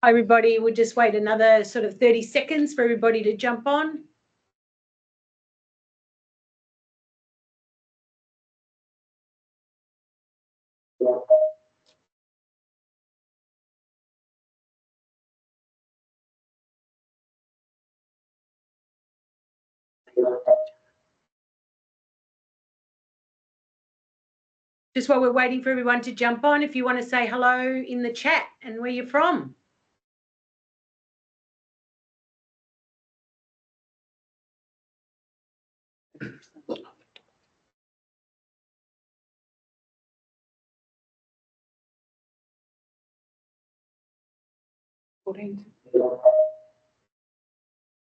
Hi, everybody. We'll just wait another sort of 30 seconds for everybody to jump on. Just while we're waiting for everyone to jump on, if you want to say hello in the chat and where you're from.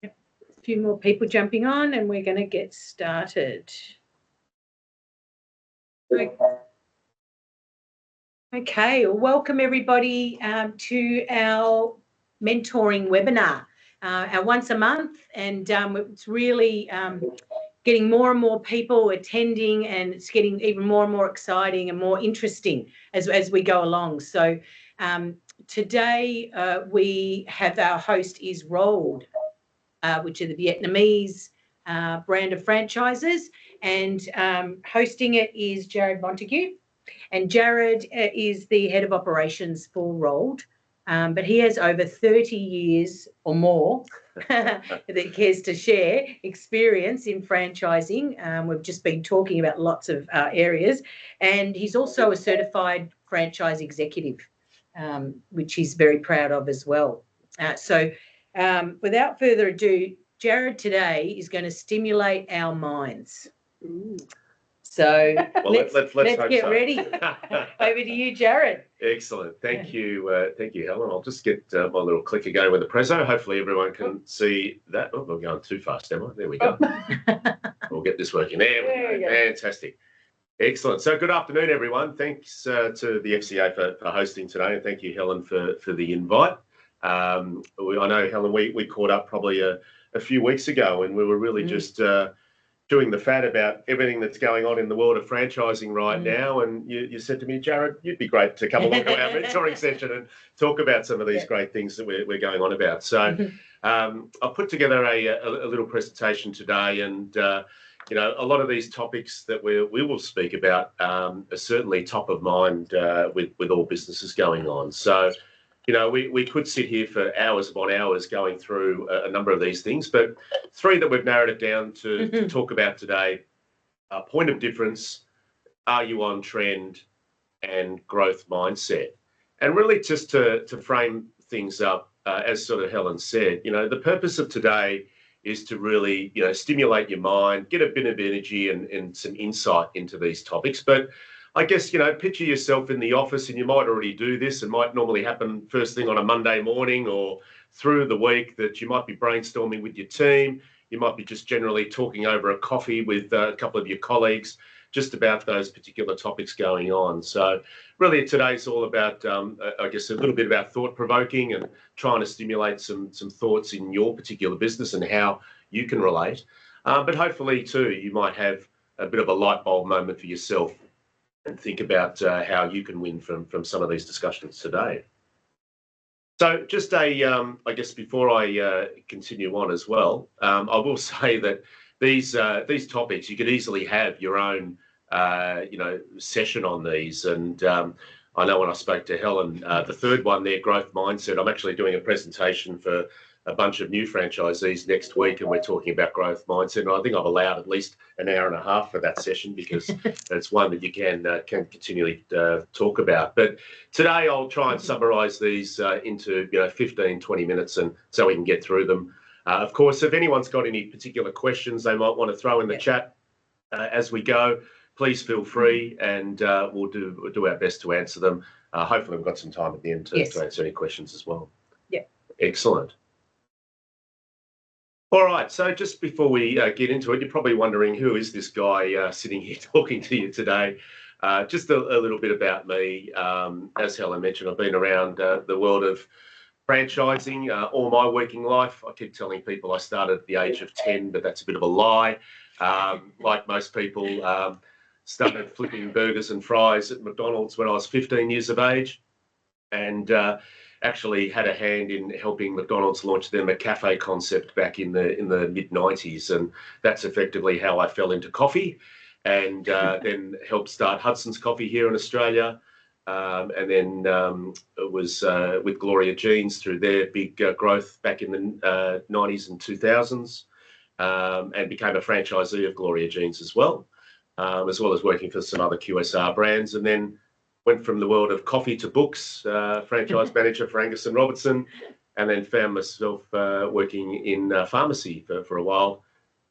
Yep. A few more people jumping on and we're going to get started. Okay, well, welcome everybody to our mentoring webinar, our once a month, and it's really getting more and more people attending, and it's getting even more and more exciting and more interesting as we go along. So today we have our host is Rolled, which are the Vietnamese brand of franchises, and hosting it is Jarrod Montigue. And Jarrod is the head of operations for Rolled, but he has over 30 years or more that he cares to share experience in franchising. We've just been talking about lots of areas, and he's also a certified franchise executive, which he's very proud of as well. So without further ado, Jarrod today is going to stimulate our minds. Ooh. So let's get ready. Over to you, Jarrod. Excellent. Thank you, Helen. I'll just get my little clicker going with the prezzo. Hopefully everyone can see that. Oh, I'm going too fast, am I? There we go. We'll get this working. There we go. Fantastic. Excellent. So good afternoon, everyone. Thanks to the FCA for hosting today, and thank you, Helen, for the invite. I know, Helen, we caught up probably a few weeks ago, and we were really just doing the fat about everything that's going on in the world of franchising right now. And you said to me, Jarrod, you'd be great to come along to our mentoring session and talk about some of these great things that we're going on about. So I've put together a little presentation today, and you know, a lot of these topics that we will speak about are certainly top of mind with all businesses going on. So, you know, we could sit here for hours upon hours going through a number of these things, but three that we've narrowed it down to talk about today: point of difference, are you on trend, and growth mindset. And really just to frame things up, as sort of Helen said, you know, the purpose of today is to really, you know, stimulate your mind, get a bit of energy and some insight into these topics. But I guess, you know, picture yourself in the office, and you might already do this. It might normally happen first thing on a Monday morning or through the week, that you might be brainstorming with your team. You might be just generally talking over a coffee with a couple of your colleagues just about those particular topics going on. So really today's all about, I guess, a little bit about thought-provoking and trying to stimulate some thoughts in your particular business and how you can relate. But hopefully too, you might have a bit of a light bulb moment for yourself and think about how you can win from some of these discussions today. So just I guess before I continue on as well, I will say that these topics, you could easily have your own, you know, session on these. And I know when I spoke to Helen, the third one there, growth mindset, I'm actually doing a presentation for a bunch of new franchisees next week, and we're talking about growth mindset. And I think I've allowed at least an hour and a half for that session, because it's one that you can continually talk about. But today I'll try and summarise these into 15, 20 minutes, and so we can get through them. Of course, if anyone's got any particular questions they might want to throw in the chat as we go, please feel free, and we'll do our best to answer them. Hopefully we've got some time at the end to answer any questions as well. Yeah. Excellent. All right, so just before we get into it, you're probably wondering, who is this guy sitting here talking to you today? Just a little bit about me. As Helen mentioned, I've been around the world of franchising all my working life. I keep telling people I started at the age of 10, but that's a bit of a lie. Like most people, started flipping burgers and fries at McDonald's when I was 15 years of age. And actually had a hand in helping McDonald's launch their McCafe concept back in the mid-90s, and that's effectively how I fell into coffee, and then helped start Hudson's Coffee here in Australia, and then it was with Gloria Jeans through their big growth back in the 90s and 2000s, and became a franchisee of Gloria Jeans as well as working for some other QSR brands, and then went from the world of coffee to books, franchise manager for Angus and Robertson, and then found myself working in pharmacy for a while.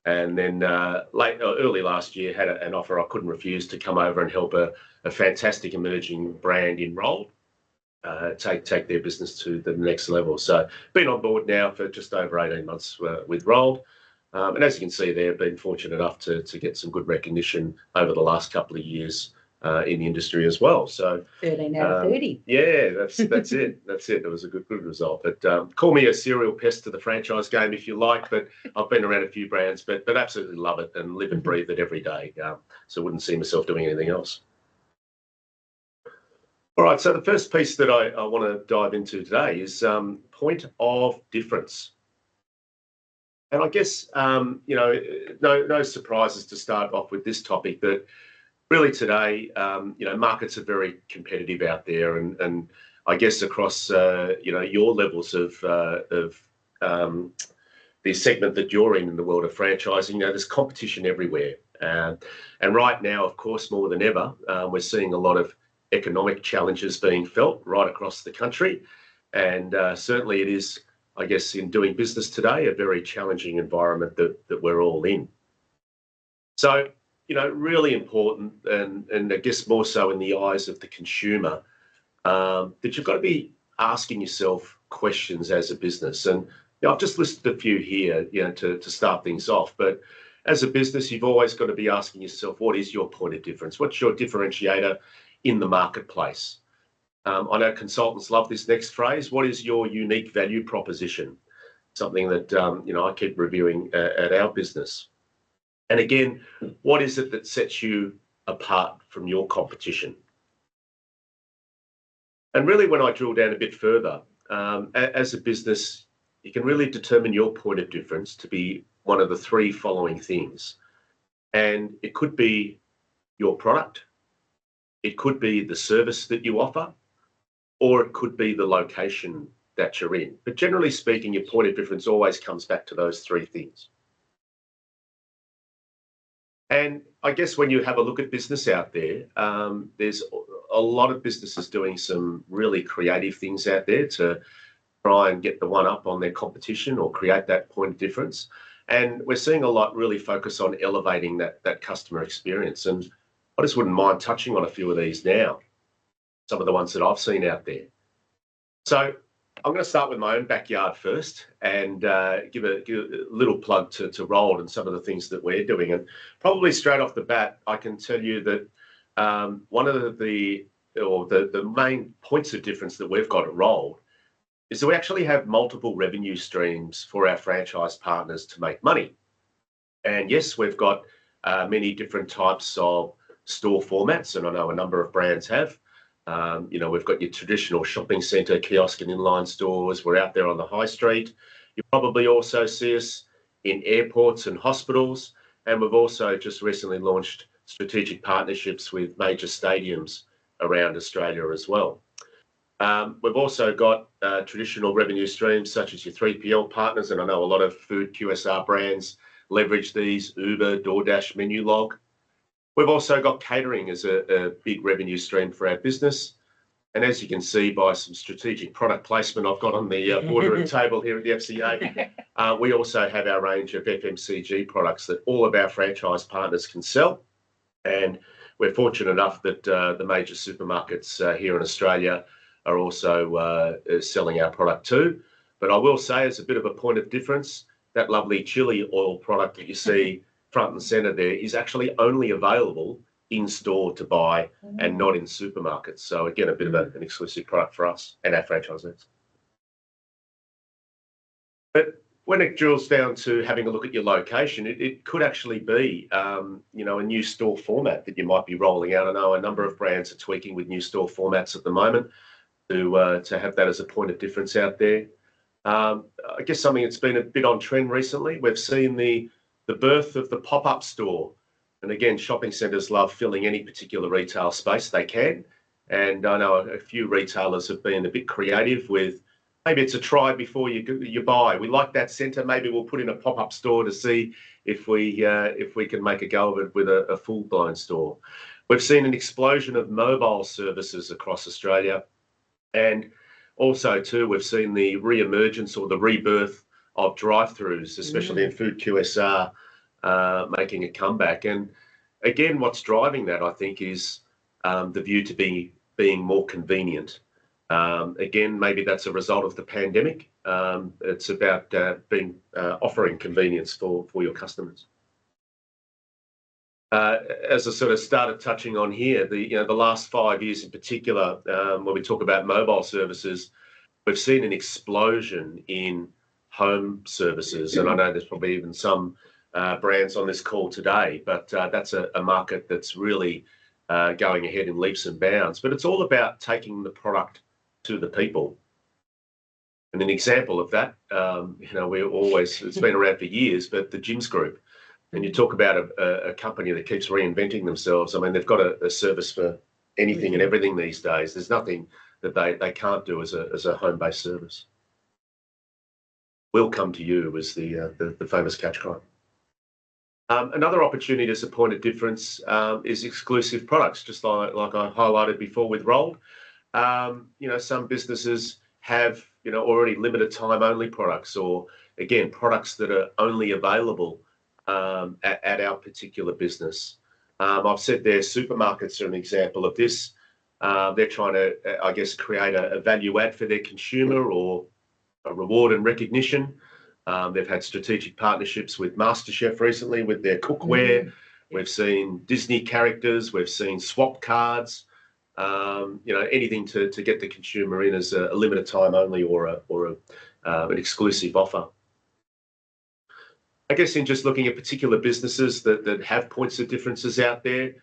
And then early last year had an offer I couldn't refuse to come over and help a fantastic emerging brand in Roll take their business to the next level. So been on board now for just over 18 months with Roll. And as you can see there, been fortunate enough to get some good recognition over the last couple of years in the industry as well. So 13 out of 30. Yeah, that's it. That's it. It was a good result. But call me a serial pest to the franchise game if you like. But I've been around a few brands, but absolutely love it and live and breathe it every day. So wouldn't see myself doing anything else. All right. So the first piece that I want to dive into today is point of difference. And I guess no surprises to start off with this topic, but really today, markets are very competitive out there, and I guess across your levels of the segment that you're in the world of franchising, there's competition everywhere, and right now, of course, more than ever, we're seeing a lot of economic challenges being felt right across the country, and certainly it is, I guess, in doing business today, a very challenging environment that we're all in. So, really important, and I guess more so in the eyes of the consumer, that you've got to be asking yourself questions as a business. And I've just listed a few here, to start things off. But as a business, you've always got to be asking yourself, what is your point of difference? What's your differentiator in the marketplace? I know consultants love this next phrase. What is your unique value proposition? Something that I keep reviewing at our business. And again, what is it that sets you apart from your competition? And really, when I drill down a bit further, as a business, you can really determine your point of difference to be one of the three following things. And it could be your product, it could be the service that you offer, or it could be the location that you're in. But generally speaking, your point of difference always comes back to those three things. And I guess when you have a look at business out there, there's a lot of businesses doing some really creative things out there to try and get the one up on their competition or create that point of difference. And we're seeing a lot really focus on elevating that customer experience. And I just wouldn't mind touching on a few of these now, some of the ones that I've seen out there. So I'm going to start with my own backyard first and give a little plug to Roll and some of the things that we're doing. And probably straight off the bat, I can tell you that one of the main points of difference that we've got at Roll is that we actually have multiple revenue streams for our franchise partners to make money. And yes, we've got many different types of store formats, and I know a number of brands have. We've got your traditional shopping centre, kiosk and inline stores. We're out there on the high street. You probably also see us in airports and hospitals. And we've also just recently launched strategic partnerships with major stadiums around Australia as well. We've also got traditional revenue streams such as your 3PL partners. And I know a lot of food QSR brands leverage these: Uber, DoorDash, Menulog. We've also got catering as a big revenue stream for our business. And as you can see by some strategic product placement I've got on the boardroom table here at the FCA, we also have our range of FMCG products that all of our franchise partners can sell. And we're fortunate enough that the major supermarkets here in Australia are also selling our product too. But I will say, as a bit of a point of difference, that lovely chili oil product that you see front and centre there is actually only available in store to buy and not in supermarkets. So again, a bit of an exclusive product for us and our franchisees. But when it drills down to having a look at your location, it could actually be, a new store format that you might be rolling out. I know a number of brands are tweaking with new store formats at the moment. to have that as a point of difference out there. I guess something that's been a bit on trend recently, we've seen the birth of the pop-up store. And again, shopping centres love filling any particular retail space they can. And I know a few retailers have been a bit creative with, maybe it's a try before you buy. We like that centre. Maybe we'll put in a pop-up store to see if we can make a go of it with a full-blown store. We've seen an explosion of mobile services across Australia, and also too we've seen the re-emergence or the rebirth of drive-throughs, especially in food QSR, making a comeback. And again, what's driving that, I think, is the view to being more convenient. Again, maybe that's a result of the pandemic. It's about offering convenience for your customers. As I sort of started touching on here, the last 5 years in particular, when we talk about mobile services, we've seen an explosion in home services, and I know there's probably even some brands on this call today, but that's a market that's really going ahead in leaps and bounds. But it's all about taking the product to the people. And an example of that, it's been around for years, but the Gyms Group. And you talk about a company that keeps reinventing themselves. I mean, they've got a service for anything and everything these days. There's nothing that they can't do as a home-based service. We'll come to you was the famous catch cry. Another opportunity as a point of difference is exclusive products, just like I highlighted before with Rolled. Some businesses have already limited time only products, or again products that are only available at our particular business. I've said there, supermarkets are an example of this. They're trying to, I guess, create a value add for their consumer or a reward and recognition. They've had strategic partnerships with MasterChef recently with their cookware. We've seen Disney characters. We've seen swap cards. Anything to get the consumer in as a limited time only or an exclusive offer. I guess in just looking at particular businesses that have points of differences out there,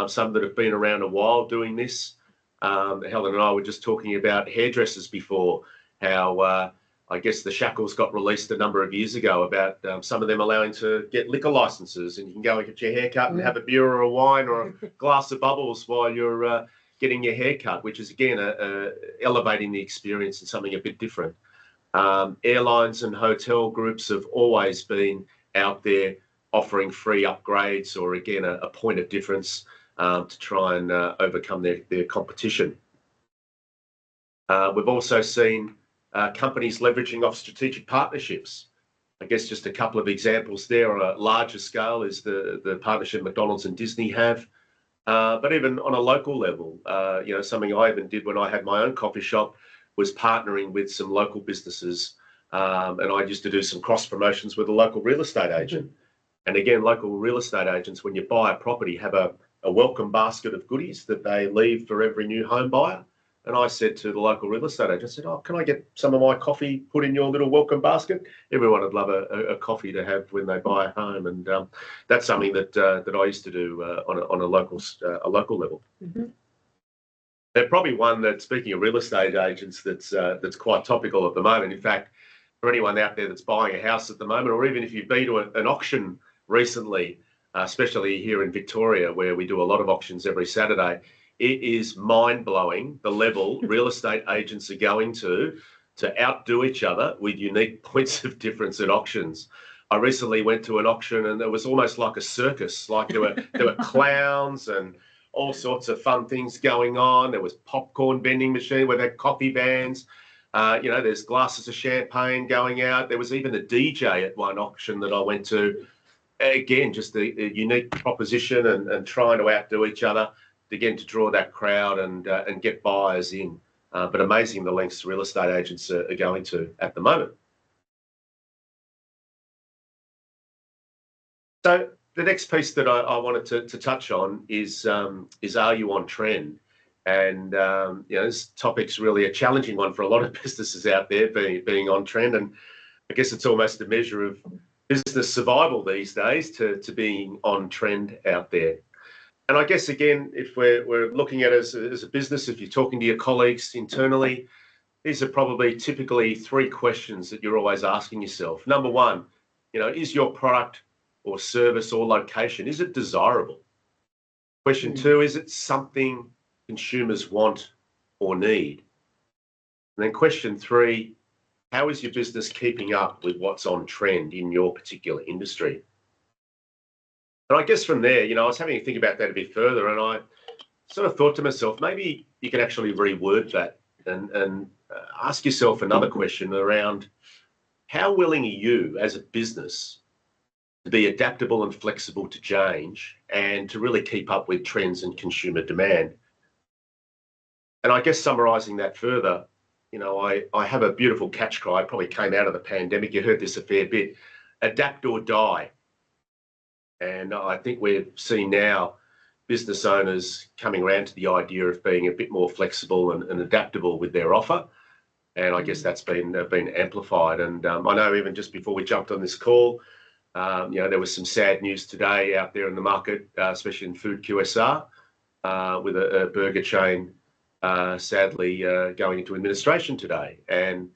some that have been around a while doing this. Helen and I were just talking about hairdressers before, how I guess the shackles got released a number of years ago about some of them allowing to get liquor licenses, and you can go and get your hair cut and have a beer or a wine or a glass of bubbles while you're getting your hair cut, which is again elevating the experience and something a bit different. Airlines and hotel groups have always been out there offering free upgrades, or again a point of difference to try and overcome their competition. We've also seen companies leveraging off strategic partnerships. I guess just a couple of examples there on a larger scale is the partnership McDonald's and Disney have. But even on a local level, something I even did when I had my own coffee shop was partnering with some local businesses. And I used to do some cross promotions with a local real estate agent. And again, local real estate agents, when you buy a property, have a welcome basket of goodies that they leave for every new home buyer. And I said to the local real estate agent, I said, "Oh, can I get some of my coffee put in your little welcome basket?" Everyone would love a coffee to have when they buy a home, and that's something that I used to do on a local level. They're probably one that, speaking of real estate agents, that's quite topical at the moment. In fact, for anyone out there that's buying a house at the moment, or even if you've been to an auction recently, especially here in Victoria, where we do a lot of auctions every Saturday, it is mind-blowing the level real estate agents are going to outdo each other with unique points of difference at auctions. I recently went to an auction and it was almost like a circus. Like there were clowns and all sorts of fun things going on. There was popcorn vending machine where they had coffee vans. There's glasses of champagne going out. There was even a DJ at one auction that I went to. Again, just a unique proposition and trying to outdo each other, again, to draw that crowd and get buyers in. But amazing the lengths real estate agents are going to at the moment. So the next piece that I wanted to touch on is are you on trend? And this topic's really a challenging one for a lot of businesses out there, being on trend. And I guess it's almost a measure of business survival these days to being on trend out there. And I guess, again, if we're looking at it as a business, if you're talking to your colleagues internally, these are probably typically 3 questions that you're always asking yourself. Number one, is your product or service or location, is it desirable? Question 2, is it something consumers want or need? And then question 3, how is your business keeping up with what's on trend in your particular industry? And I guess from there, I was having to think about that a bit further, and I sort of thought to myself, maybe you could actually reword that and ask yourself another question around how willing are you as a business to be adaptable and flexible to change and to really keep up with trends and consumer demand? And I guess summarising that further, I have a beautiful catch cry, probably came out of the pandemic. You heard this a fair bit, adapt or die. And I think we're seeing now business owners coming around to the idea of being a bit more flexible and adaptable with their offer. And I guess that's been amplified. And I know even just before we jumped on this call, there was some sad news today out there in the market, especially in food QSR, with a burger chain sadly going into administration today. And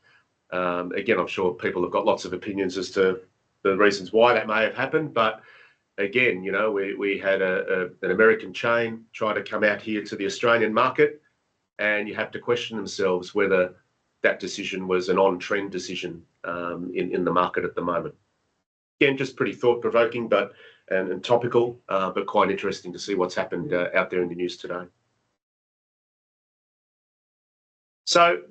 again, I'm sure people have got lots of opinions as to the reasons why that may have happened. But again, we had an American chain try to come out here to the Australian market, and you have to question themselves whether that decision was an on-trend decision in the market at the moment. Again, just pretty thought-provoking, and topical, but quite interesting to see what's happened out there in the news today. So,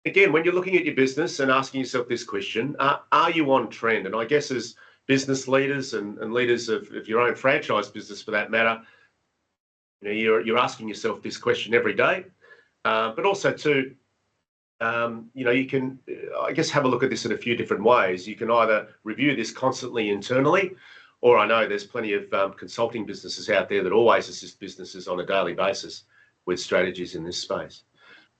again, when you're looking at your business and asking yourself this question, are you on trend? And I guess as business leaders and leaders of your own franchise business, for that matter, you're asking yourself this question every day. But also too, you can, I guess, have a look at this in a few different ways. You can either review this constantly internally, or I know there's plenty of consulting businesses out there that always assist businesses on a daily basis with strategies in this space.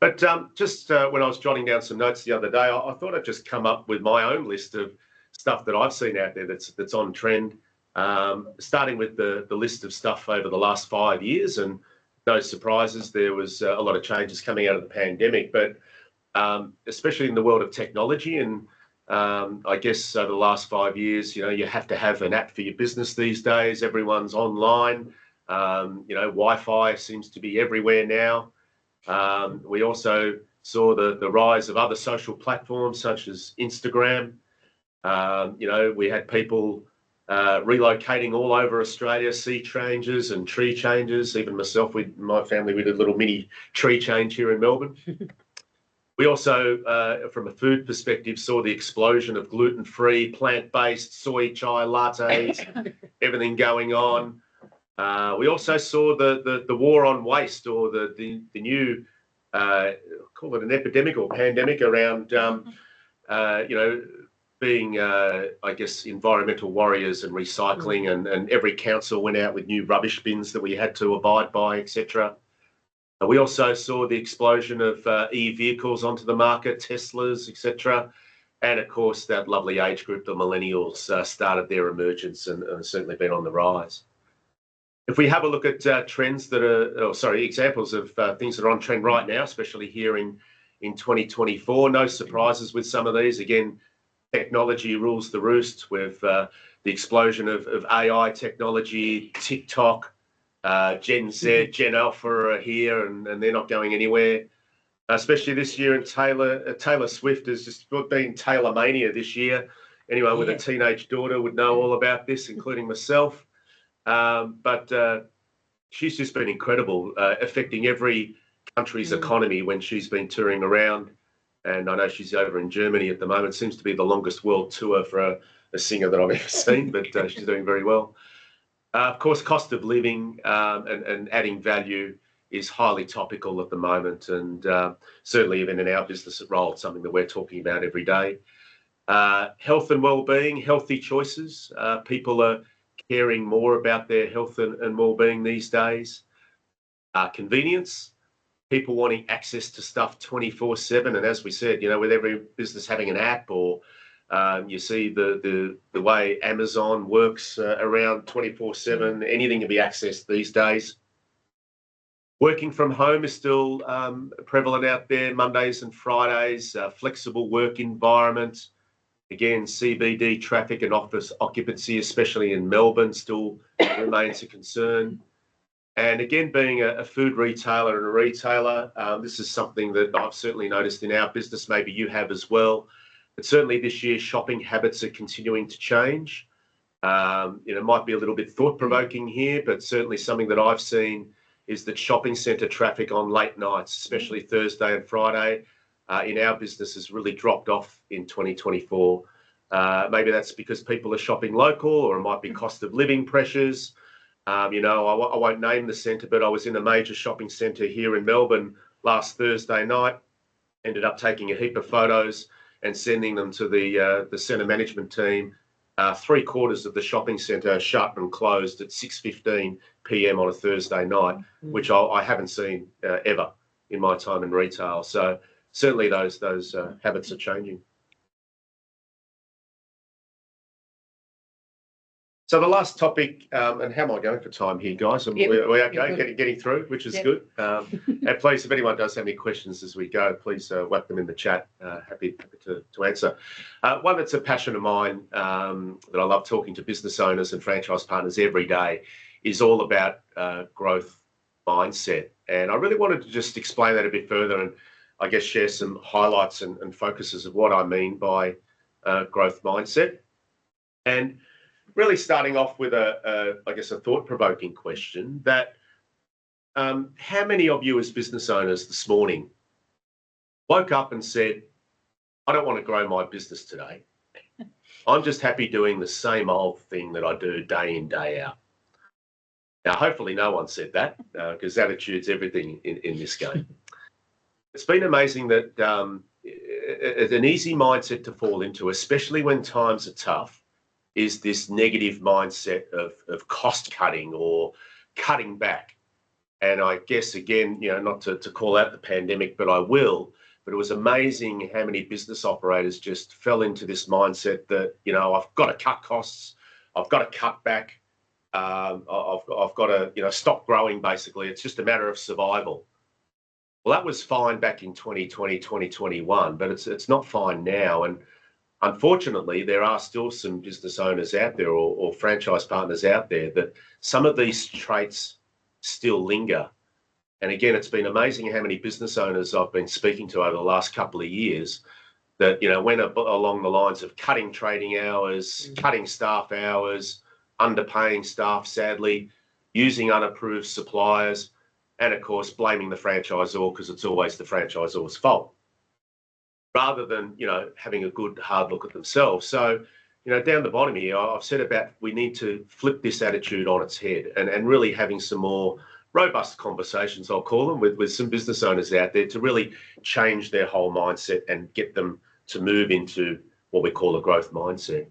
But just when I was jotting down some notes the other day, I thought I'd just come up with my own list of stuff that I've seen out there that's on trend, starting with the list of stuff over the last 5 years. And no surprises, there was a lot of changes coming out of the pandemic, but especially in the world of technology. And I guess over the last 5 years, you have to have an app for your business these days. Everyone's online. Wi-Fi seems to be everywhere now. We also saw the rise of other social platforms such as Instagram. We had people relocating all over Australia, sea changes and tree changes. Even myself, my family, we did a little mini tree change here in Melbourne. We also, from a food perspective, saw the explosion of gluten-free, plant-based, soy chai lattes, everything going on. We also saw the war on waste, or the new, call it an epidemic or pandemic around, being, I guess, environmental warriors and recycling, and every council went out with new rubbish bins that we had to abide by, etc. We also saw the explosion of e-vehicles onto the market, Teslas, etc. And of course, that lovely age group, the millennials, started their emergence and certainly been on the rise. If we have a look at trends that are, examples of things that are on trend right now, especially here in 2024, no surprises with some of these. Again, technology rules the roost with the explosion of AI technology, TikTok, Gen Z, Gen Alpha are here, and they're not going anywhere. Especially this year, and Taylor Swift has just been Taylor mania this year. Anyone with a teenage daughter would know all about this, including myself. But she's just been incredible, affecting every country's economy when she's been touring around. And I know she's over in Germany at the moment. Seems to be the longest world tour for a singer that I've ever seen, but she's doing very well. Of course, cost of living and adding value is highly topical at the moment, and certainly even in our business at Roll, it's something that we're talking about every day. Health and well-being, healthy choices. People are caring more about their health and well-being these days. Convenience, people wanting access to stuff 24/7, and as we said, with every business having an app or You see the way Amazon works around 24/7. Anything can be accessed these days. Working from home is still prevalent out there, Mondays and Fridays, flexible work environment. Again, CBD traffic and office occupancy, especially in Melbourne, still remains a concern. And again, being a food retailer and a retailer, this is something that I've certainly noticed in our business, maybe you have as well. But certainly this year, shopping habits are continuing to change. It might be a little bit thought-provoking here, but certainly something that I've seen is that shopping centre traffic on late nights, especially Thursday and Friday, in our business has really dropped off in 2024. Maybe that's because people are shopping local, or it might be cost of living pressures. I won't name the centre, but I was in a major shopping centre here in Melbourne last Thursday night, ended up taking a heap of photos and sending them to the centre management team. 3/4 of the shopping centre shut and closed at 6:15 p.m. on a Thursday night, which I haven't seen ever in my time in retail. So certainly those habits are changing. So the last topic, and how am I going for time here, guys? We're okay, getting through, which is good. And please, if anyone does have any questions as we go, please whack them in the chat. Happy to answer. One that's a passion of mine that I love talking to business owners and franchise partners every day is all about growth mindset. And I really wanted to just explain that a bit further and I guess share some highlights and focuses of what I mean by growth mindset. And really starting off with a thought-provoking question that how many of you as business owners this morning woke up and said, I don't want to grow my business today. I'm just happy doing the same old thing that I do day in, day out. Now, hopefully no one said that because attitude's everything in this game. It's been amazing that it's an easy mindset to fall into, especially when times are tough, is this negative mindset of cost cutting or cutting back. And I guess, again, not to call out the pandemic, but I will, but it was amazing how many business operators just fell into this mindset that, I've got to cut costs, I've got to cut back, I've got to, stop growing, basically. It's just a matter of survival. Well, that was fine back in 2020, 2021, but it's not fine now. And unfortunately, there are still some business owners out there or franchise partners out there that some of these traits still linger. And again, it's been amazing how many business owners I've been speaking to over the last couple of years that, went along the lines of cutting trading hours, cutting staff hours, underpaying staff, sadly, using unapproved suppliers, and of course, blaming the franchisor because it's always the franchisor's fault, rather than, having a good hard look at themselves. So, down the bottom here, I've said about we need to flip this attitude on its head and really having some more robust conversations, I'll call them, with some business owners out there to really change their whole mindset and get them to move into what we call a growth mindset.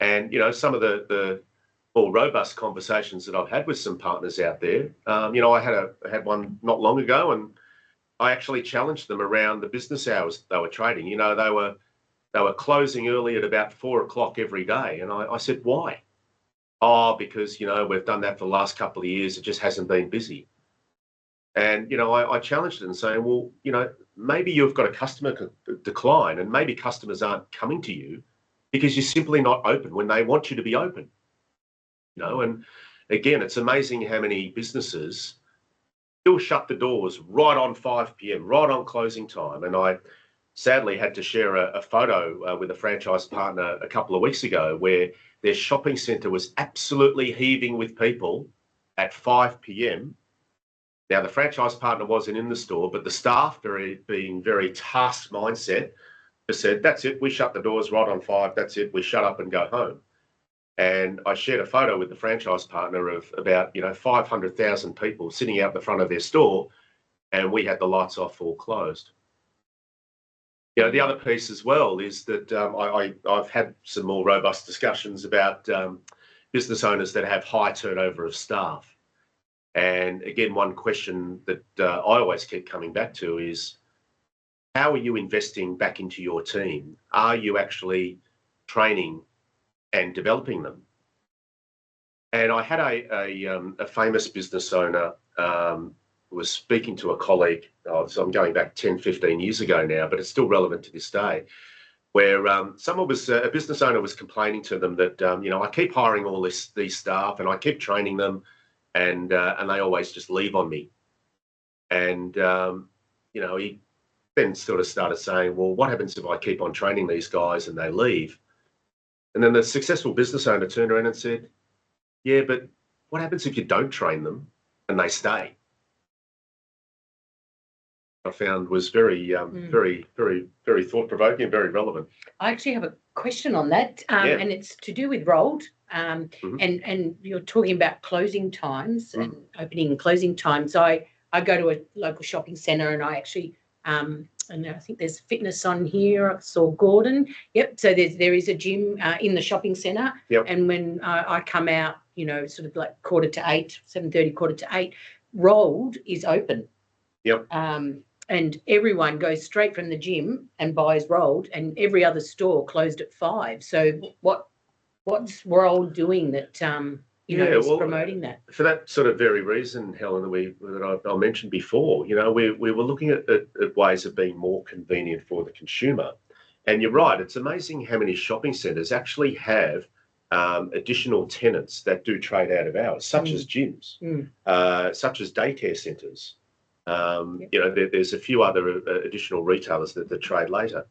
And, some of the more robust conversations that I've had with some partners out there, I had one not long ago, and I actually challenged them around the business hours they were trading. They were closing early at about 4 o'clock every day. And I said, why? Oh, because, we've done that for the last couple of years. It just hasn't been busy. And, I challenged them saying, well, maybe you've got a customer decline and maybe customers aren't coming to you because you're simply not open when they want you to be open. And again, it's amazing how many businesses still shut the doors right on 5 p.m, right on closing time. And I sadly had to share a photo with a franchise partner a couple of weeks ago where their shopping centre was absolutely heaving with people at 5 p.m. Now, the franchise partner wasn't in the store, but the staff, being very task mindset, just said, that's it, we shut the doors right on 5, that's it, we shut up and go home. And I shared a photo with the franchise partner of about, 500,000 people sitting out the front of their store, and we had the lights off or closed. The other piece as well is that I've had some more robust discussions about business owners that have high turnover of staff. And again, one question that I always keep coming back to is, how are you investing back into your team? Are you actually training and developing them? And I had a famous business owner was speaking to a colleague, so I'm going back 10, 15 years ago now, but it's still relevant to this day, where a business owner was complaining to them that, I keep hiring all these staff and I keep training them and they always just leave on me. And, he then sort of started saying, well, what happens if I keep on training these guys and they leave? And then the successful business owner turned around and said, yeah, but what happens if you don't train them and they stay? I found was very, very, very, very thought-provoking and very relevant. I actually have a question on that, and it's to do with Rolled. And you're talking about closing times and opening and closing times. I go to a local shopping centre and I actually, and I think there's fitness on here. I saw Gordon. Yep. So there is a gym in the shopping centre. Yep. And when I come out, sort of like 7:45, 7:30, 7:45, Rolled is open. Yep. And everyone goes straight from the gym and buys Rolled, and every other store closed at 5. So what's Rolled doing that is promoting that? For that sort of very reason, Helen, that I mentioned before, we were looking at ways of being more convenient for the consumer. And you're right, it's amazing how many shopping centres actually have additional tenants that do trade out of hours, such as gyms, such as daycare centres. There's a few other additional retailers that trade later.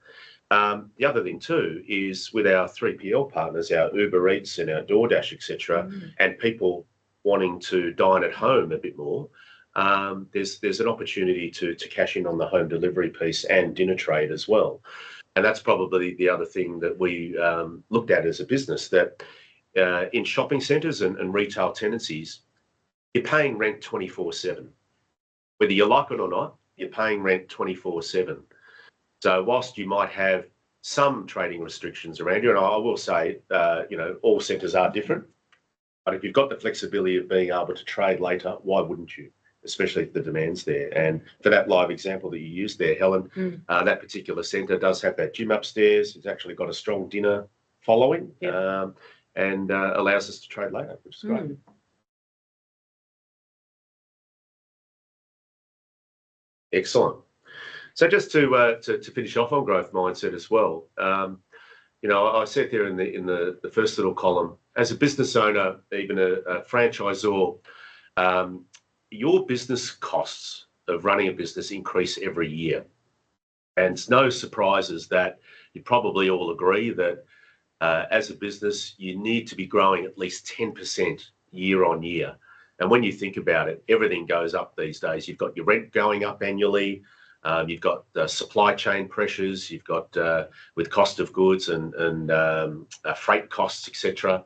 The other thing too is with our 3PL partners, our Uber Eats and our DoorDash, etc., and people wanting to dine at home a bit more, there's an opportunity to cash in on the home delivery piece and dinner trade as well. And that's probably the other thing that we looked at as a business, that in shopping centres and retail tenancies, you're paying rent 24/7. Whether you like it or not, you're paying rent 24/7. So whilst you might have some trading restrictions around you, and I will say, all centres are different, but if you've got the flexibility of being able to trade later, why wouldn't you? Especially if the demand's there. And for that live example that you used there, Helen, that particular centre does have that gym upstairs. It's actually got a strong dinner following, and allows us to trade later, which is great. Excellent. So just to finish off on growth mindset as well, I said there in the first little column, as a business owner, even a franchisor, your business costs of running a business increase every year. And it's no surprises that you probably all agree that as a business, you need to be growing at least 10% year on year. And when you think about it, everything goes up these days. You've got your rent going up annually. You've got supply chain pressures. You've got with cost of goods and freight costs, etc.,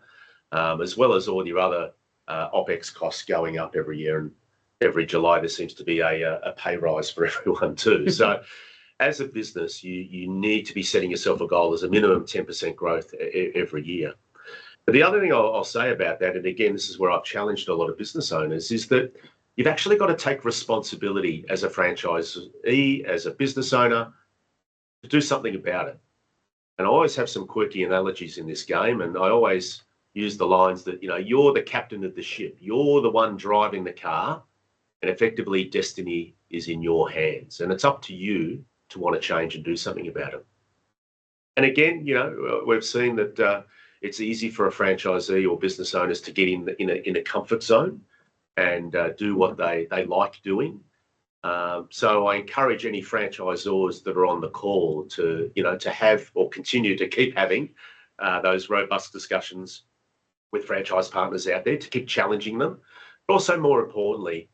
as well as all your other OPEX costs going up every year. And every July, there seems to be a pay rise for everyone too. So as a business, you need to be setting yourself a goal as a minimum 10% growth every year. But the other thing I'll say about that, and again, this is where I've challenged a lot of business owners, is that you've actually got to take responsibility as a franchisee, as a business owner, to do something about it. And I always have some quirky analogies in this game, and I always use the lines that, you're the captain of the ship. You're the one driving the car, and effectively destiny is in your hands. And it's up to you to want to change and do something about it. And again, we've seen that it's easy for a franchisee or business owners to get in a comfort zone and do what they like doing. So I encourage any franchisors that are on the call to have or continue to keep having those robust discussions with franchise partners out there, to keep challenging them, but also more importantly,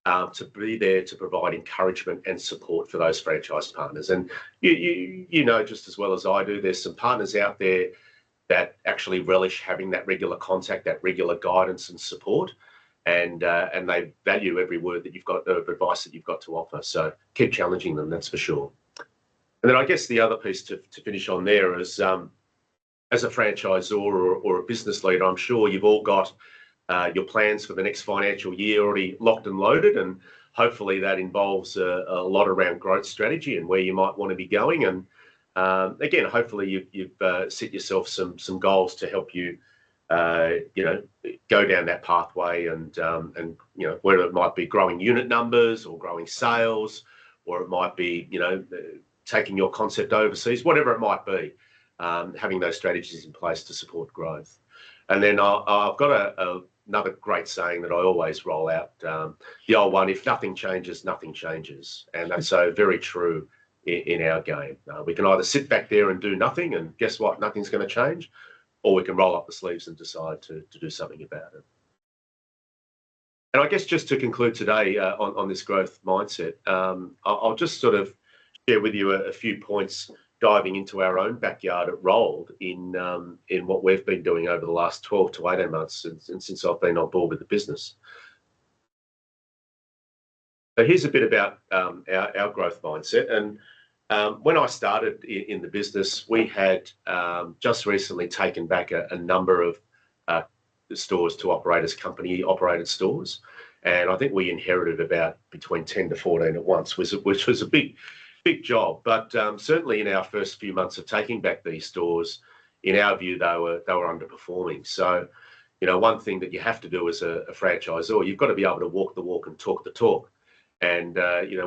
to be there to provide encouragement and support for those franchise partners. And you know just as well as I do, there's some partners out there that actually relish having that regular contact, that regular guidance and support, and they value every word that you've got, of advice that you've got to offer. So keep challenging them, that's for sure. And then I guess the other piece to finish on there is, as a franchisor or a business leader, I'm sure you've all got your plans for the next financial year already locked and loaded. And hopefully that involves a lot around growth strategy and where you might want to be going. And again, hopefully you've set yourself some goals to help you, go down that pathway, and whether it might be growing unit numbers or growing sales, or it might be taking your concept overseas, whatever it might be, having those strategies in place to support growth. And then I've got another great saying that I always roll out, the old one: if nothing changes, nothing changes. And that's so very true in our game. We can either sit back there and do nothing, and guess what? Nothing's going to change, or we can roll up the sleeves and decide to do something about it. And I guess just to conclude today on this growth mindset, I'll just sort of share with you a few points diving into our own backyard at Rolled in what we've been doing over the last 12 to 18 months since I've been on board with the business. So here's a bit about our growth mindset. And when I started in the business, we had just recently taken back a number of stores to operate as company-operated stores. And I think we inherited about between 10 to 14 at once, which was a big job. But certainly in our first few months of taking back these stores, in our view, they were underperforming. So, one thing that you have to do as a franchisor, you've got to be able to walk the walk and talk the talk. And,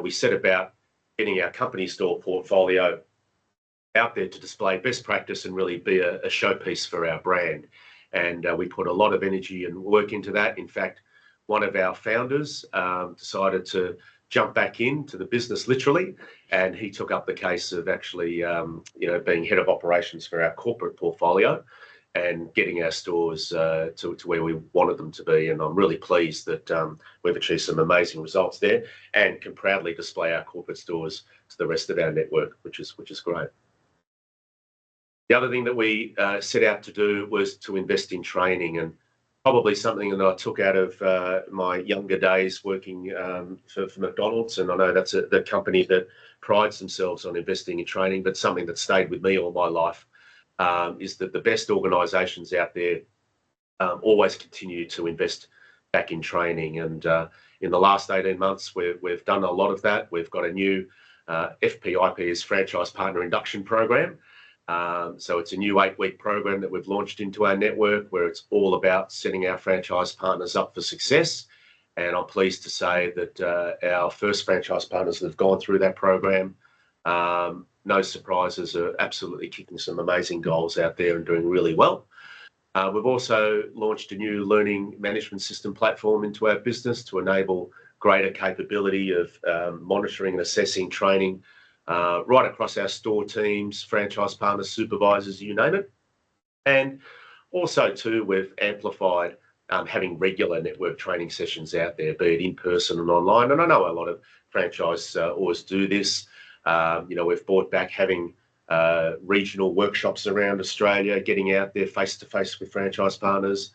we set about getting our company store portfolio out there to display best practice and really be a showpiece for our brand. And we put a lot of energy and work into that. In fact, one of our founders decided to jump back into the business literally, and he took up the case of actually, being head of operations for our corporate portfolio and getting our stores to where we wanted them to be. And I'm really pleased that we've achieved some amazing results there and can proudly display our corporate stores to the rest of our network, which is great. The other thing that we set out to do was to invest in training, and probably something that I took out of my younger days working for McDonald's. And I know that's the company that prides themselves on investing in training, but something that stayed with me all my life is that the best organisations out there always continue to invest back in training. And in the last 18 months, we've done a lot of that. We've got a new FPIP's Franchise Partner Induction Program. So it's a new 8-week program that we've launched into our network, where it's all about setting our franchise partners up for success. And I'm pleased to say that our first franchise partners that have gone through that program, no surprises, are absolutely kicking some amazing goals out there and doing really well. We've also launched a new learning management system platform into our business to enable greater capability of monitoring and assessing training right across our store teams, franchise partners, supervisors, you name it. And also too, we've amplified having regular network training sessions out there, be it in person and online. And I know a lot of franchisors do this. We've brought back having regional workshops around Australia, getting out there face-to-face with franchise partners.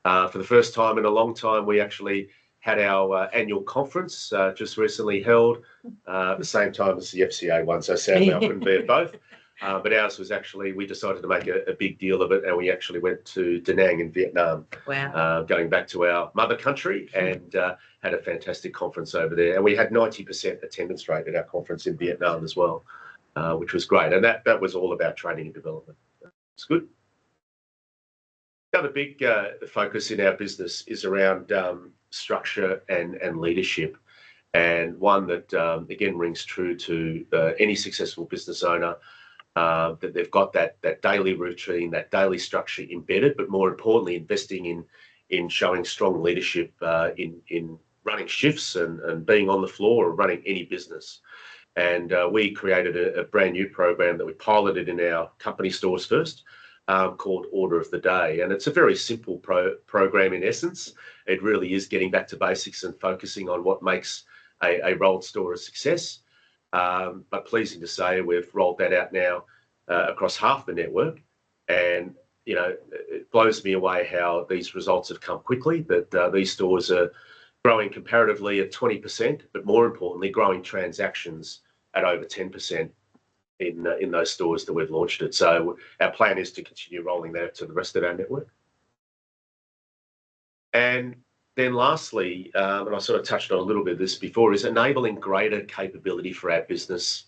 For the first time in a long time, we actually had our annual conference just recently held at the same time as the FCA one. So sadly, I couldn't be at both. But ours was actually, we decided to make a big deal of it, and we actually went to Da Nang in Vietnam. Wow. Going back to our mother country, and had a fantastic conference over there. And we had 90% attendance rate at our conference in Vietnam as well, which was great. And that was all about training and development. It's good. The other big focus in our business is around structure and leadership, and one that again rings true to any successful business owner, that they've got that daily routine, that daily structure embedded, but more importantly, investing in showing strong leadership in running shifts and being on the floor or running any business. And we created a brand new program that we piloted in our company stores first, called Order of the Day. And it's a very simple program in essence. It really is getting back to basics and focusing on what makes a rolled store a success. But pleasing to say, we've rolled that out now across half the network. And, it blows me away how these results have come quickly, that these stores are growing comparatively at 20%, but more importantly, growing transactions at over 10%. In those stores that we've launched it. So our plan is to continue rolling that to the rest of our network. And then lastly, and I sort of touched on a little bit of this before, is enabling greater capability for our business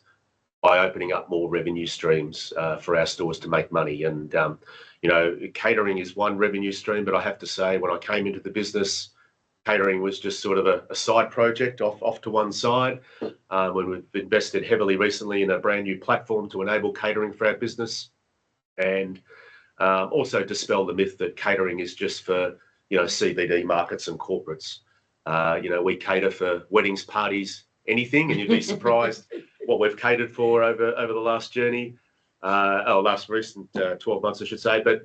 by opening up more revenue streams for our stores to make money. And, catering is one revenue stream, but I have to say, when I came into the business, catering was just sort of a side project off to one side. When we've invested heavily recently in a brand new platform to enable catering for our business, and also dispel the myth that catering is just for CBD markets and corporates. We cater for weddings, parties, anything, and you'd be surprised what we've catered for over the last last recent 12 months, I should say. But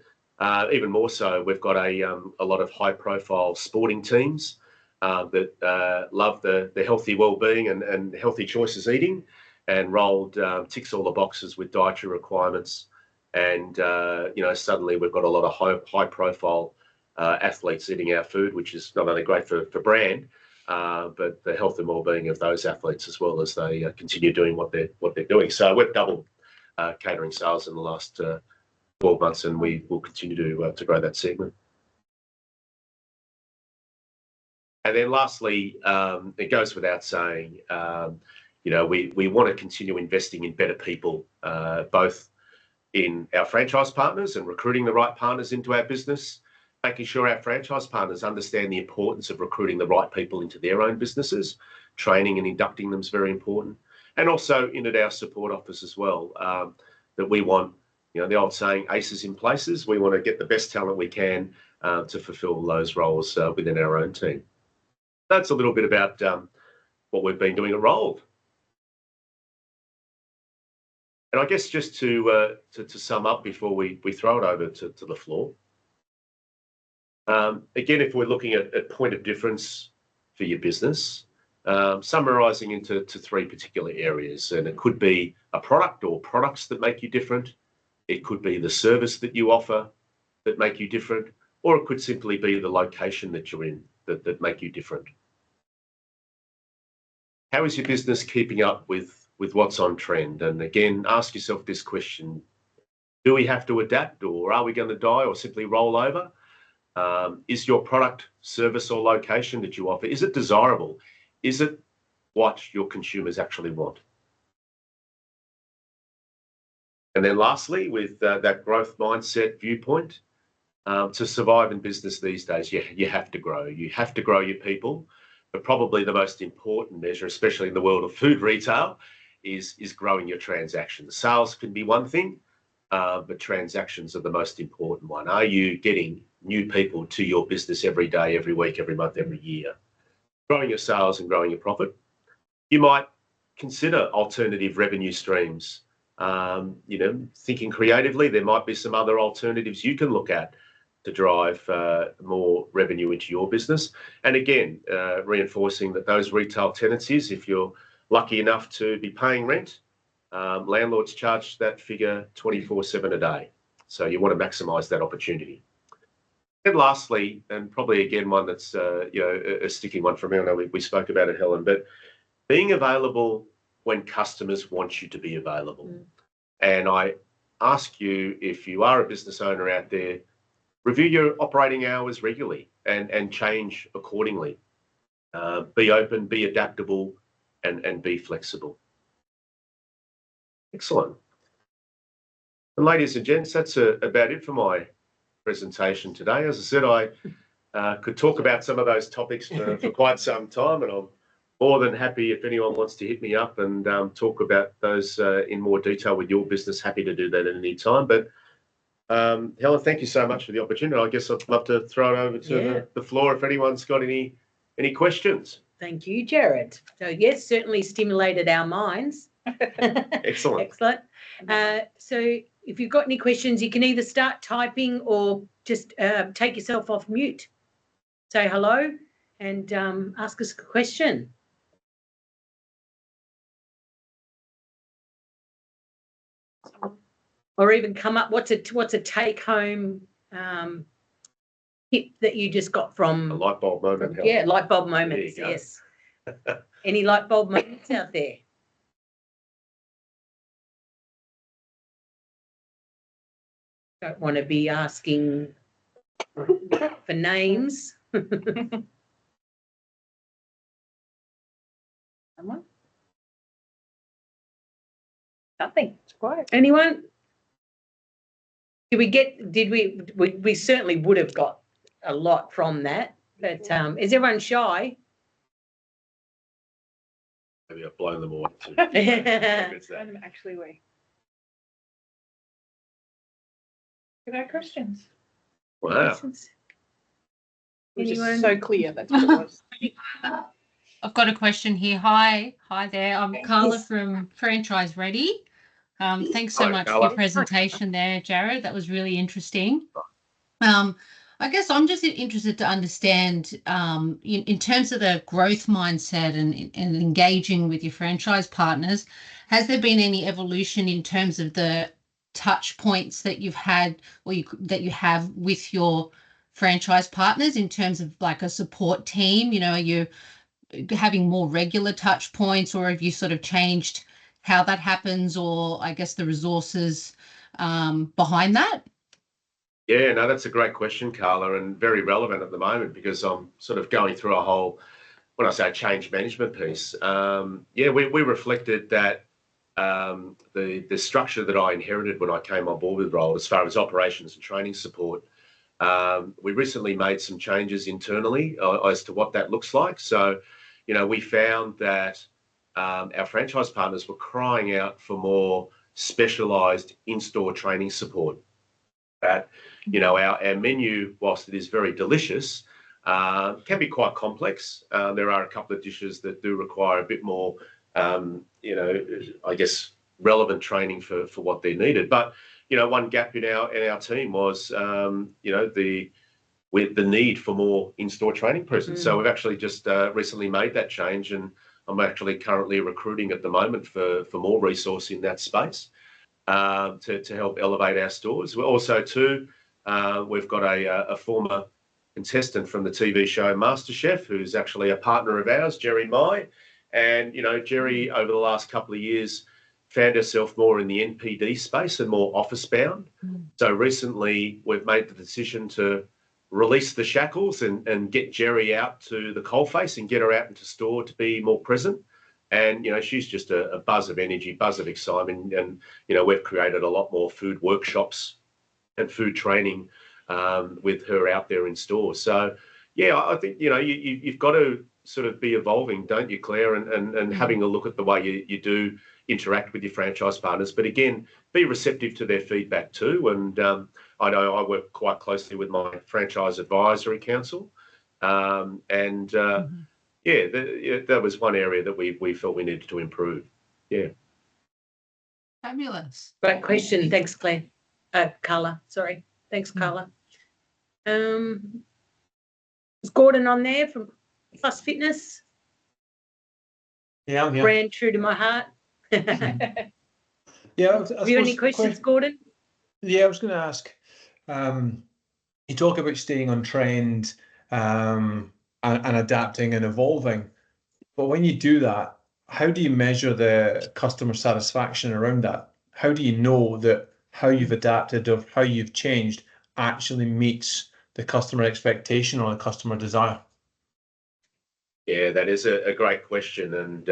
even more so, we've got a lot of high-profile sporting teams that love the healthy well-being and healthy choices eating, and Rolled ticks all the boxes with dietary requirements. And suddenly we've got a lot of high-profile athletes eating our food, which is not only great for brand, but the health and well-being of those athletes as well, as they continue doing what they're doing. So we've doubled catering sales in the last 12 months, and we will continue to grow that segment. And then lastly, it goes without saying, we want to continue investing in better people, both in our franchise partners and recruiting the right partners into our business, making sure our franchise partners understand the importance of recruiting the right people into their own businesses. Training and inducting them is very important. And also in at our support office as well, that we want, the old saying, aces in places. We want to get the best talent we can to fulfill those roles within our own team. That's a little bit about what we've been doing at Rolled. And I guess just to sum up before we throw it over to the floor. Again, if we're looking at point of difference for your business, summarising into three particular areas, and it could be a product or products that make you different. It could be the service that you offer that make you different, or it could simply be the location that you're in that make you different. How is your business keeping up with what's on trend? And again, ask yourself this question: do we have to adapt, or are we going to die or simply roll over? Is your product, service, or location that you offer, is it desirable? Is it what your consumers actually want? And then lastly, with that growth mindset viewpoint, to survive in business these days, you have to grow. You have to grow your people. But probably the most important measure, especially in the world of food retail, is growing your transactions. Sales can be one thing, but transactions are the most important one. Are you getting new people to your business every day, every week, every month, every year? Growing your sales and growing your profit. You might consider alternative revenue streams. Thinking creatively, there might be some other alternatives you can look at to drive more revenue into your business. And again, reinforcing that those retail tenancies, if you're lucky enough to be paying rent, landlords charge that figure 24/7 a day. So you want to maximise that opportunity. And lastly, and probably again one that's a sticky one for me, I know we spoke about it, Helen, but being available when customers want you to be available. And I ask you, if you are a business owner out there, review your operating hours regularly and change accordingly. Be open, be adaptable, and be flexible. Excellent. And ladies and gents, that's about it for my presentation today. As I said, I could talk about some of those topics for quite some time, and I'm more than happy if anyone wants to hit me up and talk about those in more detail with your business. Happy to do that at any time. But Helen, thank you so much for the opportunity. I guess I'd love to throw it over to the floor if anyone's got any questions. Thank you, Jarrod. So yes, certainly stimulated our minds. Excellent. Excellent. So if you've got any questions, you can either start typing or just take yourself off mute. Say hello and ask us a question. Or even come up, what's a take-home tip that you just got from... A light bulb moment. Yeah, light bulb moments, yes. Any light bulb moments out there? Don't want to be asking for names. Someone? Nothing. It's quiet. Anyone? We certainly would have got a lot from that, but is everyone shy? Maybe I've blown them away too. Actually, Good our questions. Wow. It was just Anyone? so clear. That's what it was. I've got a question here. Hi there. I'm Carla from Franchise Ready. Thanks so Hi, much Carla. for your presentation there, Jarrod. That was really interesting. I guess I'm just interested to understand, in terms of the growth mindset and engaging with your franchise partners, has there been any evolution in terms of the touch points that you've had or that you have with your franchise partners in terms of like a support team? You know, are you having more regular touch points, or have you sort of changed how that happens, or I guess the resources behind that? Yeah, no, that's a great question, Carla, and very relevant at the moment because I'm sort of going through a whole, when I say change management piece, we reflected that the structure that I inherited when I came on board with the role as far as operations and training support, we recently made some changes internally as to what that looks like. So, you know, we found that our franchise partners were crying out for more specialised in-store training support. That, you know, our menu, whilst it is very delicious, can be quite complex. There are a couple of dishes that do require a bit more, you know, I guess, relevant training for what they're needed. But, you know, one gap in our team was, you know, the need for more in-store training presence. So we've actually just recently made that change, and I'm actually currently recruiting at the moment for more resource in that space to help elevate our stores. We're also too, we've got a former contestant from the TV show MasterChef, who's actually a partner of ours, Jerry Mai. And, you know, Jerry, over the last couple of years, found herself more in the NPD space and more office bound. So recently we've made the decision to release the shackles and get Jerry out to the coalface and get her out into store to be more present. And, you know, she's just a buzz of energy, buzz of excitement. And, you know, we've created a lot more food workshops and food training with her out there in stores. So, yeah, I think, you know, you've got to sort of be evolving, don't you, Claire, and having a look at the way you do interact with your franchise partners. But again, be receptive to their feedback too. And I know I work quite closely with my franchise advisory council. Yeah, that was one area that we felt we needed to improve. Yeah. Fabulous. Great question. Thanks, Claire. Carla, sorry. Thanks, Carla. Is Gordon on there from Plus Fitness? Yeah, I'm here. Brand true to my heart. Yeah. Have you any questions, Gordon? Yeah, I was going to ask, you talk about staying on trend and adapting and evolving, but when you do that, how do you measure the customer satisfaction around that? How do you know that how you've adapted or how you've changed actually meets the customer expectation or the customer desire? Yeah, that is a great question. And,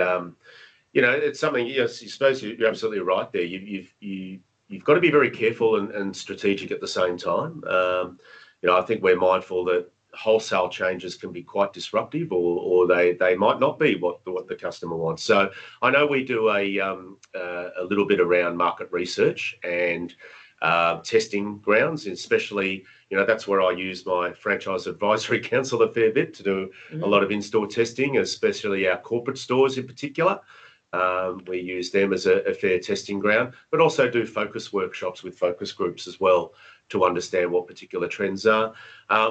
you know, it's something, yes, I suppose you're absolutely right there. You've got to be very careful and strategic at the same time. You know, I think we're mindful that wholesale changes can be quite disruptive, or they might not be what the customer wants. So I know we do a little bit around market research and testing grounds, especially, you know, that's where I use my franchise advisory council a fair bit to do a lot of in-store testing, especially our corporate stores in particular. We use them as a fair testing ground, but also do focus workshops with focus groups as well to understand what particular trends are.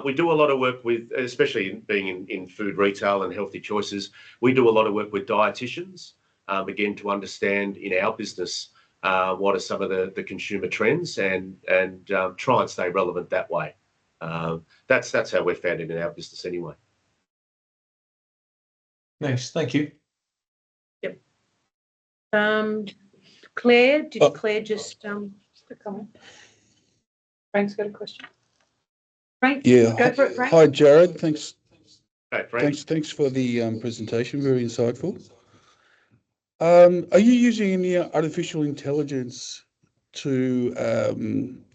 We do a lot of work with, especially being in food retail and healthy choices, we do a lot of work with dietitians, again, to understand in our business what are some of the consumer trends and try and stay relevant that way. That's how we're found in our business anyway. Nice, thank you. Yep. Claire, did Claire just a comment? Frank's got a question. Frank, Yeah. go for it, Frank. Hi, Jarrod. Thanks. Hey, Frank. Thanks for the presentation. Very insightful. Are you using any artificial intelligence to,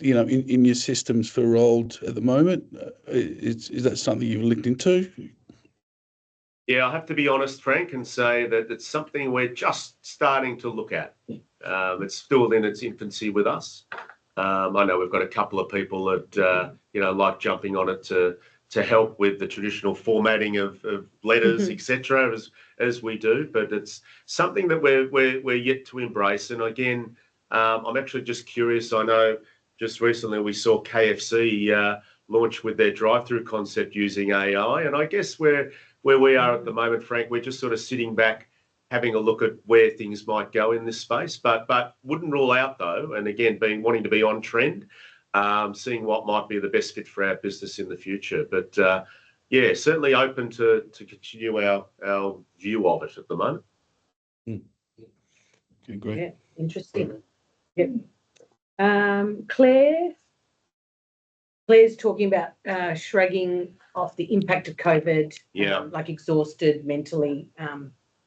in your systems for Rolled at the moment? Is that something you've looked into? Yeah, I have to be honest, Frank, and say that it's something we're just starting to look at. It's still in its infancy with us. I know we've got a couple of people that like jumping on it to help with the traditional formatting of letters, etc., as we do. But it's something that we're yet to embrace. And again, I'm actually just curious. I know just recently we saw KFC launch with their drive-through concept using AI, and I guess where we are at the moment, Frank, we're just sort of sitting back, having a look at where things might go in this space, but wouldn't rule out though. And again, wanting to be on trend, seeing what might be the best fit for our business in the future. But yeah, certainly open to continue our view of it at the moment. Okay, great. Yeah, interesting. Yep. Claire's talking about shrugging off the impact of COVID. Yeah. Like exhausted mentally,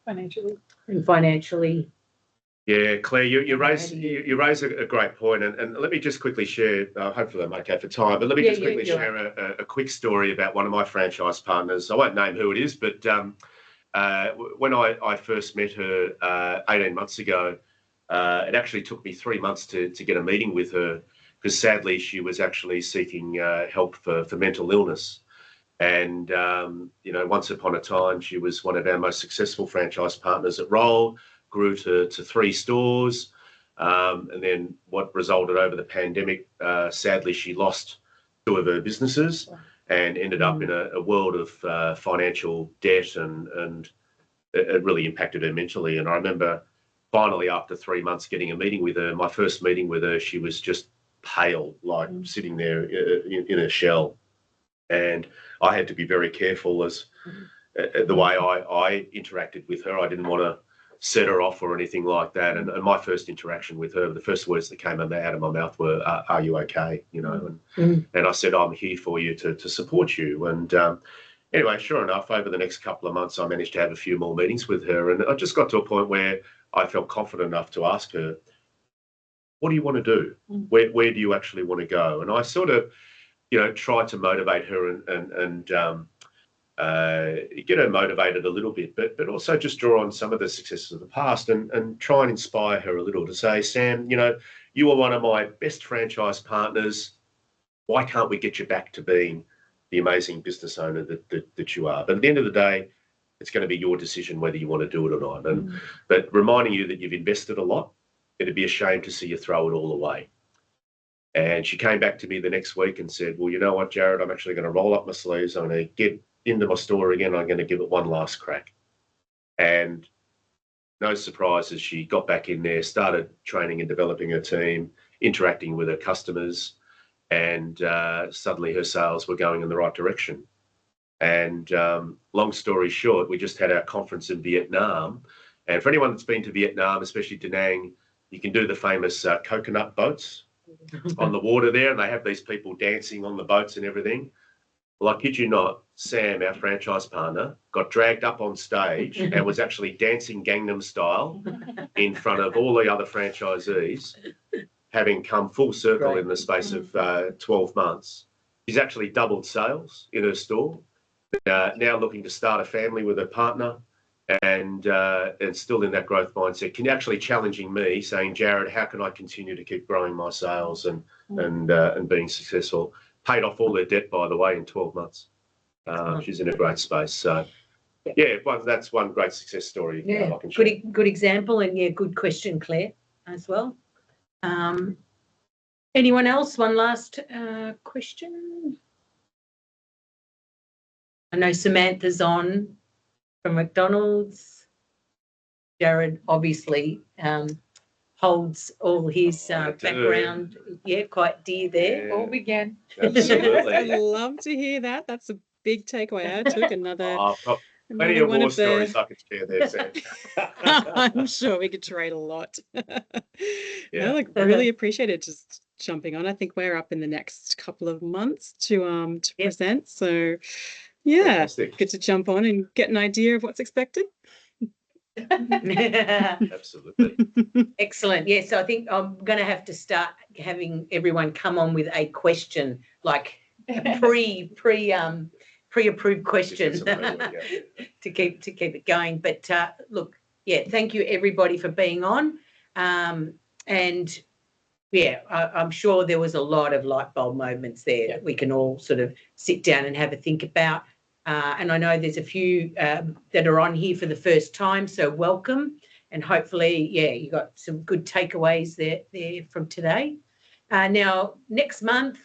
Financially. and financially. Yeah, Claire, you raise How do you- you raise a great point, and let me just quickly share. Hopefully, I'm okay for time, but let me just quickly share a quick story about one of my franchise partners. I won't name who it is, but when I first met her 18 months ago, it actually took me 3 months to get a meeting with her, because sadly she was actually seeking help for mental illness. And, once upon a time, she was one of our most successful franchise partners at Roll, grew to 3 stores. And then what resulted over the pandemic, sadly, she lost 2 of her businesses and ended up in a world of financial debt, and it really impacted her mentally. And I remember finally, after 3 months getting a meeting with her, my first meeting with her, she was just pale, like sitting there in a shell. And I had to be very careful as the way I interacted with her. I didn't want to set her off or anything like that. And my first interaction with her, the first words that came out of my mouth were, "Are you okay?" And I said, "I'm here for you to support you." And anyway, sure enough, over the next couple of months, I managed to have a few more meetings with her, and I just got to a point where I felt confident enough to ask her, "What do you want to do? Where do you actually want to go?" And I sort of try to motivate her and get her motivated a little bit, but also just draw on some of the successes of the past and try and inspire her a little to say, "Sam, you are one of my best franchise partners. Why can't we get you back to being the amazing business owner that you are? But at the end of the day, it's going to be your decision whether you want to do it or not." But reminding you that you've invested a lot, it'd be a shame to see you throw it all away. And she came back to me the next week and said, "Well, you know what, Jarrod, I'm actually going to roll up my sleeves. I'm going to get into my store again. I'm going to give it one last crack." And no surprises, she got back in there, started training and developing her team, interacting with her customers, and suddenly her sales were going in the right direction. And long story short, we just had our conference in Vietnam. And for anyone that's been to Vietnam, especially Da Nang, you can do the famous coconut boats on the water there, and they have these people dancing on the boats and everything. Well, I kid you not, Sam, our franchise partner, got dragged up on stage and was actually dancing Gangnam Style in front of all the other franchisees, having come full circle in the space of 12 months. She's actually doubled sales in her store, now looking to start a family with her partner, and still in that growth mindset, actually challenging me, saying, "Jarrod, how can I continue to keep growing my sales and being successful?" Paid off all their debt, by the way, in 12 months. She's in a great space. So, yeah, that's one great success story. Yeah, I can share. good example, and yeah, good question, Claire, as well. Anyone else? One last question. I know Samantha's on from McDonald's. Jarrod obviously holds all his background, quite dear there. Yeah. All began. Absolutely. I'd love to hear that. That's a big takeaway. I took another. I've got plenty of one war of the- stories I could share there, Sam. I'm sure we could trade a lot. Yeah. No, like really appreciate it just jumping on. I think we're up in the next couple of months to present. So yeah, Fantastic. good to jump on and get an idea of what's expected. Absolutely. Excellent. Yes, I think I'm going to have to start having everyone come on with a question, like a pre-approved question Just get some radio, yeah. to keep it going. But look, yeah, thank you everybody for being on. And yeah, I'm sure there was a lot of light bulb moments there that we can all sort of sit down and have a think about. And I know there's a few that are on here for the first time, so welcome. And hopefully, yeah, you got some good takeaways there from today. Now, next month,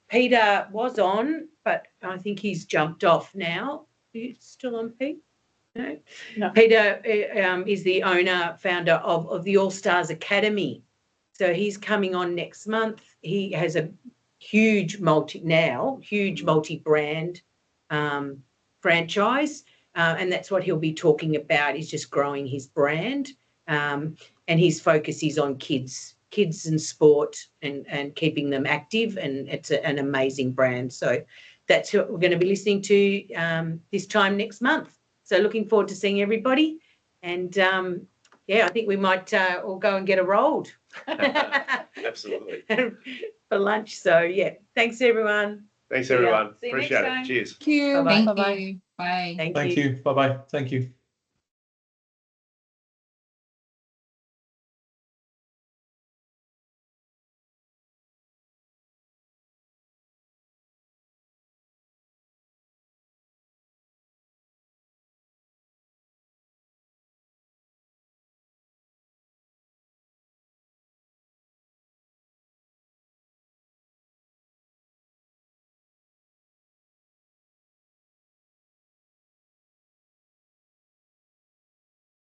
Peter was on, but I think he's jumped off now. Are you still on, Pete? No. No. Peter is the owner, founder of the All Stars Academy. So he's coming on next month. He has a huge multi-brand franchise, and that's what he'll be talking about, is just growing his brand. And his focus is on kids and sport and keeping them active, and it's an amazing brand. So that's what we're going to be listening to this time next month. So looking forward to seeing everybody. And yeah, I think we might all go and get a rolled. Absolutely. For lunch. So yeah, thanks everyone. Thanks, everyone. See you Appreciate next it. time. Cheers. Thank you. Bye-bye. Thank Bye-bye. you. Bye. Thank Thank you. you. Bye-bye. Thank you.